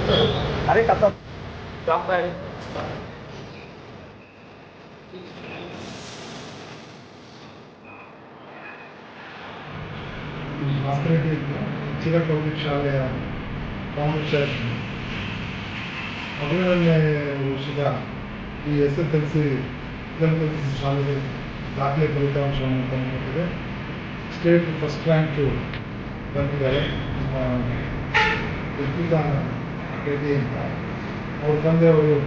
अरे कब तक काम है ಚಿರ ಪಬ್ಲಿಕ್ ಶಾಲೆಯ ಫೌಂಡೇಶನ್ ಮಗುವಿನಲ್ಲೇ ವರ್ಷದ ಈ SSLC ಶಾಲೆಗೆ ದಾಖಲೆ ಫಲಿತಾಂಶವನ್ನು ತಂದುಕೊಟ್ಟಿದೆ. ಸ್ಟೇಟ್ ಫಸ್ಟ್ ರ್ಯಾಂಕು ಬಂದಿದ್ದಾರೆ ನಮ್ಮ ವಿದ್ಯುದಾನ ರೆಡ್ಡಿ ಅಂತ. ಅವ್ರ ತಂದೆಯವರು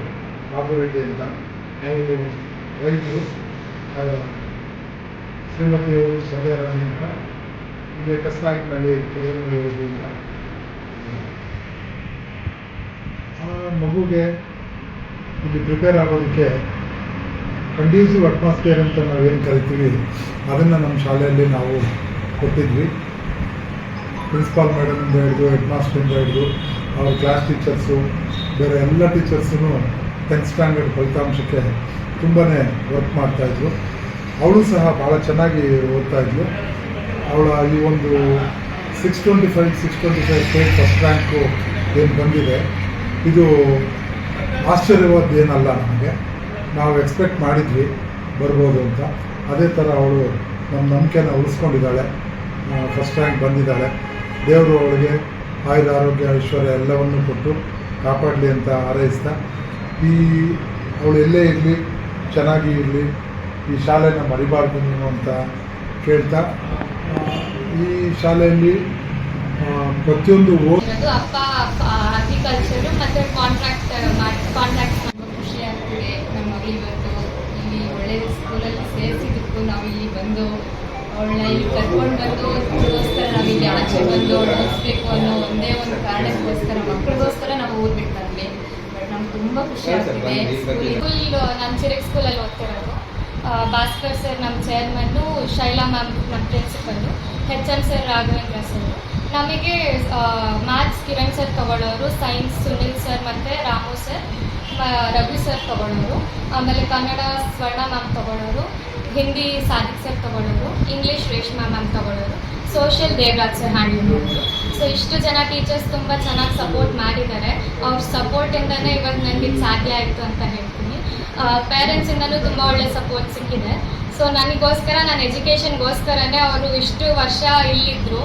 ಬಾಬು ರೆಡ್ಡಿ ಅಂತ. ಅವರು ರೈತರು. ಶ್ರೀಮತಿಯವರು ಸಂಧ್ಯಾರಾಣಿ ಅಂತ. ಇಲ್ಲಿ ಕಸ್ನಾಯ್ಕಿನಲ್ಲಿ ಕೆಳಗಿನ ಮಗುಗೆ ಇಲ್ಲಿ ಪ್ರಿಪೇರ್ ಆಗೋದಕ್ಕೆ ಕಂಡ್ಯೂಸಿವ್ ಅಟ್ಮಾಸ್ಫಿಯರ್ ಅಂತ ನಾವೇನು ಕರಿತೀವಿ ಅದನ್ನು ನಮ್ಮ ಶಾಲೆಯಲ್ಲಿ ನಾವು ಕೊಟ್ಟಿದ್ವಿ. ಪ್ರಿನ್ಸಿಪಾಲ್ ಮೇಡಮಿಂದ ಹಿಡಿದು ಹೆಡ್ ಮಾಸ್ಟರಿಂದ ಹಿಡಿದು ಅವ್ರ ಕ್ಲಾಸ್ ಟೀಚರ್ಸು ಬೇರೆ ಎಲ್ಲ ಟೀಚರ್ಸೂ 10th ಸ್ಟ್ಯಾಂಡರ್ಡ್ ಫಲಿತಾಂಶಕ್ಕೆ ತುಂಬಾ ವರ್ಕ್ ಮಾಡ್ತಾಯಿದ್ರು. ಅವಳು ಸಹ ಭಾಳ ಚೆನ್ನಾಗಿ ಓದ್ತಾಯಿದ್ಲು. ಅವಳ ಈ ಒಂದು 625 ಸ್ಟೇಟ್ ಫಸ್ಟ್ ರ್ಯಾಂಕು ಏನು ಬಂದಿದೆ ಇದು ಆಶ್ಚರ್ಯವಾದ ಏನಲ್ಲ. ನಮಗೆ ನಾವು ಎಕ್ಸ್ಪೆಕ್ಟ್ ಮಾಡಿದ್ವಿ ಬರ್ಬೋದು ಅಂತ. ಅದೇ ಥರ ಅವಳು ನಮ್ಮ ನಂಬಿಕೆನ ಉಳಿಸ್ಕೊಂಡಿದ್ದಾಳೆ. ಫಸ್ಟ್ ರ್ಯಾಂಕ್ ಬಂದಿದ್ದಾಳೆ. ದೇವರು ಅವಳಿಗೆ ಆಯುರ ಆರೋಗ್ಯ ಐಶ್ವರ್ಯ ಎಲ್ಲವನ್ನೂ ಕೊಟ್ಟು ಕಾಪಾಡಲಿ ಅಂತ ಹಾರೈಸ್ತಾ ಅವಳು ಎಲ್ಲೇ ಇರಲಿ ಚೆನ್ನಾಗಿ ಇರಲಿ, ಈ ಶಾಲೆನ ಮರಿಬಾರ್ದು ನೀನು ಅಂತ ಕೇಳ್ತಾ ಈ ಶಾಲೆಯಲ್ಲಿ ಪ್ರತಿಯೊಂದು ಅಪ್ಪ ಅಗ್ರಿಕಲ್ಚರು ಮತ್ತು ಕಾಂಟ್ರಾಕ್ಟ್ ತುಂಬ ಖುಷಿ ಆಗ್ತಿದೆ. ನಮ್ಮ ಮಗಳು ಇವತ್ತು ಇಲ್ಲಿ ಒಳ್ಳೆಯ ಸ್ಕೂಲಲ್ಲಿ ಸೇರಿಸಿದ್ದಕ್ಕೂ ನಾವು ಇಲ್ಲಿ ಬಂದು ಅವಳನ್ನ ಇಲ್ಲಿ ಕರ್ಕೊಂಡು ಬಂದು ಓದೋಸ್ಕರ ನಾವು ಇಲ್ಲಿ ಆಚೆ ಬಂದು ಅವಳು ಓದಿಸ್ಬೇಕು ಅನ್ನೋ ಒಂದೇ ಒಂದು ಕಾರಣಕ್ಕೋಸ್ಕರ ಮಕ್ಕಳಿಗೋಸ್ಕರ ನಾವು ಓದ್ಬಿಟ್ಟು ಬಂದ್ವಿ. ಬಟ್ ನಮ್ಗೆ ತುಂಬ ಖುಷಿ ಆಗ್ತಿದೆ. ಸ್ಕೂಲ್ ನಮ್ಮ ಚಿರಕ್ ಸ್ಕೂಲಲ್ಲಿ ಓದ್ತಿರೋದು. ಭಾಸ್ಕರ್ ಸರ್ ನಮ್ಮ ಚೇರ್ಮನ್ನು, ಶೈಲಾ ಮ್ಯಾಮ್ ನಮ್ಮ principal, HM sir Raghavendra sir. ನಮಗೆ ಮ್ಯಾಥ್ಸ್ ಕಿರಣ್ ಸರ್ ತಗೊಳ್ಳೋರು, ಸೈನ್ಸ್ ಸುನಿಲ್ ಸರ್ ಮತ್ತು ರಾಮು ಸರ್, ರಘು ಸರ್ ತಗೊಳ್ಳೋರು, ಆಮೇಲೆ ಕನ್ನಡ ಸ್ವರ್ಣ ಮ್ಯಾಮ್ ತಗೊಳ್ಳೋರು, ಹಿಂದಿ ಸಾದಿಕ್ ಸರ್ ತಗೊಳ್ಳೋರು, ಇಂಗ್ಲೀಷ್ ರೇಷ್ಮಾ ಮ್ಯಾಮ್ ತಗೊಳ್ಳೋರು, ಸೋಷಿಯಲ್ ದೇವರಾಜ್ ಸರ್ ಹ್ಯಾಂಡಲ್ ಮಾಡೋರು. ಸೊ ಇಷ್ಟು ಜನ ಟೀಚರ್ಸ್ ತುಂಬ ಚೆನ್ನಾಗಿ ಸಪೋರ್ಟ್ ಮಾಡಿದ್ದಾರೆ. ಅವ್ರ ಸಪೋರ್ಟಿಂದನೇ ಇವಾಗ ನನಗೆ ಸಾಧ್ಯ ಆಯಿತು ಅಂತ ಹೇಳ್ತೀನಿ. ಪೇರೆಂಟ್ಸಿಂದಲೂ ತುಂಬ ಒಳ್ಳೆ ಸಪೋರ್ಟ್ ಸಿಕ್ಕಿದೆ. ಸೊ ನನಗೋಸ್ಕರ ನನ್ನ ಎಜುಕೇಷನ್ಗೋಸ್ಕರನೇ ಅವರು ಇಷ್ಟು ವರ್ಷ ಇಲ್ಲಿದ್ದರು.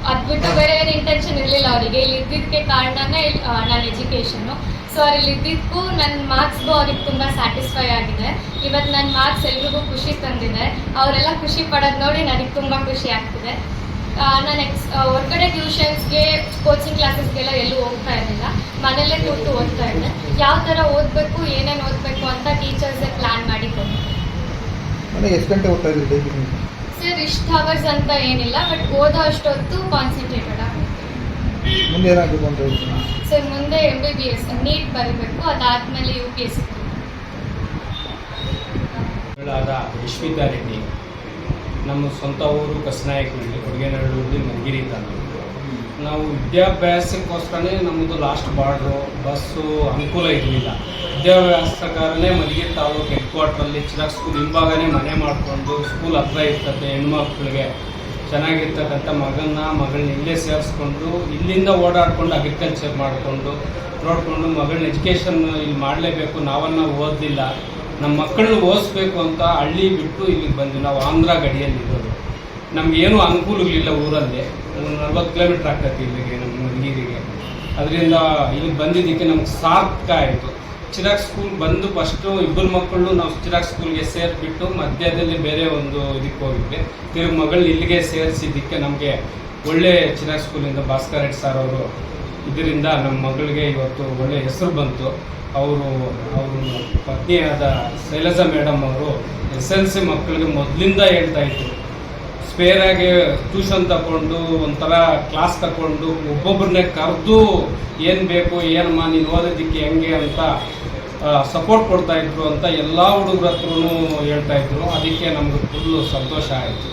ಅದು ಬಿಟ್ಟು ಬೇರೆ ಏನು ಇಂಟೆನ್ಷನ್ ಇರಲಿಲ್ಲ ಅವರಿಗೆ. ಇಲ್ಲಿ ಇದ್ದಿದ್ದಕ್ಕೆ ಕಾರಣನೇ ನನ್ನ ಎಜುಕೇಷನ್ನು. ಸೊ ಅವ್ರಲ್ಲಿ ಇದ್ದಿದ್ದಕ್ಕೂ ನನ್ನ ಮಾರ್ಕ್ಸ್ಗೂ ಅವ್ರಿಗೆ ತುಂಬ ಸ್ಯಾಟಿಸ್ಫೈ ಆಗಿದೆ. ಇವತ್ತು ನನ್ನ ಮಾರ್ಕ್ಸ್ ಎಲ್ರಿಗೂ ಖುಷಿ ತಂದಿದೆ. ಅವರೆಲ್ಲ ಖುಷಿ ಪಡೋದು ನೋಡಿ ನನಗೆ ತುಂಬ ಖುಷಿ ಆಗ್ತಿದೆ. ನಾನು ಹೊರಗಡೆ ಟ್ಯೂಷನ್ಸ್ಗೆ, ಕೋಚಿಂಗ್ ಕ್ಲಾಸಸ್ಗೆಲ್ಲ ಎಲ್ಲೂ ಹೋಗ್ತಾ ಇರಲಿಲ್ಲ. ಮನೆಯಲ್ಲೇ ಕೂತು ಓದ್ತಾ ಇದ್ದೆ. ಯಾವ ಥರ ಓದಬೇಕು, ಏನೇನು ಓದಬೇಕು ಅಂತ ಟೀಚರ್ಸೇ ಪ್ಲ್ಯಾನ್ ಮಾಡಿ ಕೊಡ್ತಾರೆ. ಎಷ್ಟು ಗಂಟೆ ಓದ್ತಾ ಇದ್ರಿ ಸರ್? ಇಷ್ಟು ಅವರ್ಸ್ ಅಂತ ಏನಿಲ್ಲ, ಬಟ್ ಓದೋ ಅಷ್ಟೊತ್ತು ಕಾನ್ಸಂಟ್ರೇಟೆಡ್ ಆಗುತ್ತೆ. ಮುಂದೆ ಏನಾಗಬೇಕು ಅಂತ ಸರ್ ಮುಂದೆ MBBS ನೀಟ್ ಬರೀಬೇಕು, ಅದಾದಮೇಲೆ UPSC. ಯಶ್ವಿತಾ ರೆಡ್ಡಿ ನಮ್ಮ ಸ್ವಂತ ಊರು ಕಸ್ನಾಯಕನಹಳ್ಳಿ, ಕೊಡಗೇನಹಳ್ಳಿ, ಮಧುಗಿರಿ ತಾಲೂಕು. ನಾವು ವಿದ್ಯಾಭ್ಯಾಸಕ್ಕೋಸ್ಕರನೇ ನಮ್ಮದು ಲಾಸ್ಟ್ ಬಾರ್ಡ್ರು, ಬಸ್ಸು ಅನುಕೂಲ ಇರಲಿಲ್ಲ. ವಿದ್ಯಾಭ್ಯಾಸಕ್ಕಾರನೇ ಮಧುಗಿರಿ ತಾಲೂಕು ಹೆಡ್ ಕ್ವಾರ್ಟ್ರಲ್ಲಿ ಚಿರಾಗ್ ಸ್ಕೂಲ್ ಹಿಂಭಾಗನೇ ಮನೆ ಮಾಡಿಕೊಂಡು, ಸ್ಕೂಲ್ ಹತ್ರ ಇರ್ತದೆ, ಹೆಣ್ಮಕ್ಳಿಗೆ ಚೆನ್ನಾಗಿರ್ತಕ್ಕಂಥ ಮಗಳನ್ನ ಇಲ್ಲೇ ಸೇರಿಸ್ಕೊಂಡು ಇಲ್ಲಿಂದ ಓಡಾಡಿಕೊಂಡು ಅಗ್ರಿಕಲ್ಚರ್ ಮಾಡಿಕೊಂಡು ನೋಡಿಕೊಂಡು ಮಗಳನ್ನ ಎಜುಕೇಷನ್ ಇಲ್ಲಿ ಮಾಡಲೇಬೇಕು. ನಾವನ್ನ ಓದಲಿಲ್ಲ, ನಮ್ಮ ಮಕ್ಕಳನ್ನ ಓದಿಸ್ಬೇಕು ಅಂತ ಹಳ್ಳಿ ಬಿಟ್ಟು ಇಲ್ಲಿಗೆ ಬಂದ್ವಿ. ನಾವು ಆಂಧ್ರ ಗಡಿಯಲ್ಲಿರೋದು. ನಮಗೇನು ಅನುಕೂಲಗಳಿಲ್ಲ ಊರಲ್ಲಿ. 40 ಕಿಲೋಮೀಟ್ರ್ ಆಗ್ತೈತೆ ಇಲ್ಲಿಗೆ, ನಮ್ಮ ಮಧುಗಿರಿಗೆ. ಅದರಿಂದ ಇಲ್ಲಿಗೆ ಬಂದಿದ್ದಕ್ಕೆ ನಮ್ಗೆ ಸಾರ್ಥಕ ಆಯಿತು. ಚಿರಾಗ್ ಸ್ಕೂಲ್ ಬಂದು ಫಸ್ಟು ಇಬ್ಬರು ಮಕ್ಕಳು ನಾವು ಚಿರಾಗ್ ಸ್ಕೂಲ್ಗೆ ಸೇರಿಬಿಟ್ಟು ಮಧ್ಯದಲ್ಲಿ ಬೇರೆ ಒಂದು ಇದಕ್ಕೆ ಹೋಗಿದ್ವಿ. ತಿರುಗಿ ಮಗಳನ್ನ ಇಲ್ಲಿಗೆ ಸೇರಿಸಿದ್ದಕ್ಕೆ ನಮಗೆ ಒಳ್ಳೆ ಚಿರಾಗ್ ಸ್ಕೂಲಿಂದ ಭಾಸ್ಕರ್ ರೆಡ್ಡಿ ಸರ್ ಅವರು ಇದರಿಂದ ನಮ್ಮ ಮಗಳಿಗೆ ಇವತ್ತು ಒಳ್ಳೆ ಹೆಸರು ಬಂತು. ಅವ್ರ ಪತ್ನಿಯಾದ ಶೈಲಜಾ ಮೇಡಮ್ ಅವರು SLC ಮಕ್ಕಳಿಗೆ ಮೊದಲಿಂದ ಹೇಳ್ತಾಯಿದ್ರು, ಸ್ಪೇರಾಗಿ ಟ್ಯೂಷನ್ ತಗೊಂಡು ಒಂಥರ ಕ್ಲಾಸ್ ತಗೊಂಡು ಒಬ್ಬೊಬ್ಬರನ್ನೇ ಕರೆದು ಏನು ಬೇಕು, ಏನಮ್ಮ ನೀನು ಓದೋದಕ್ಕೆ ಹೆಂಗೆ ಅಂತ ಸಪೋರ್ಟ್ ಕೊಡ್ತಾಯಿದ್ರು ಅಂತ ಎಲ್ಲ ಹುಡುಗರ ಹತ್ರನೂ ಹೇಳ್ತಾಯಿದ್ರು. ಅದಕ್ಕೆ ನಮ್ಗೆ ಫುಲ್ಲು ಸಂತೋಷ ಆಯಿತು.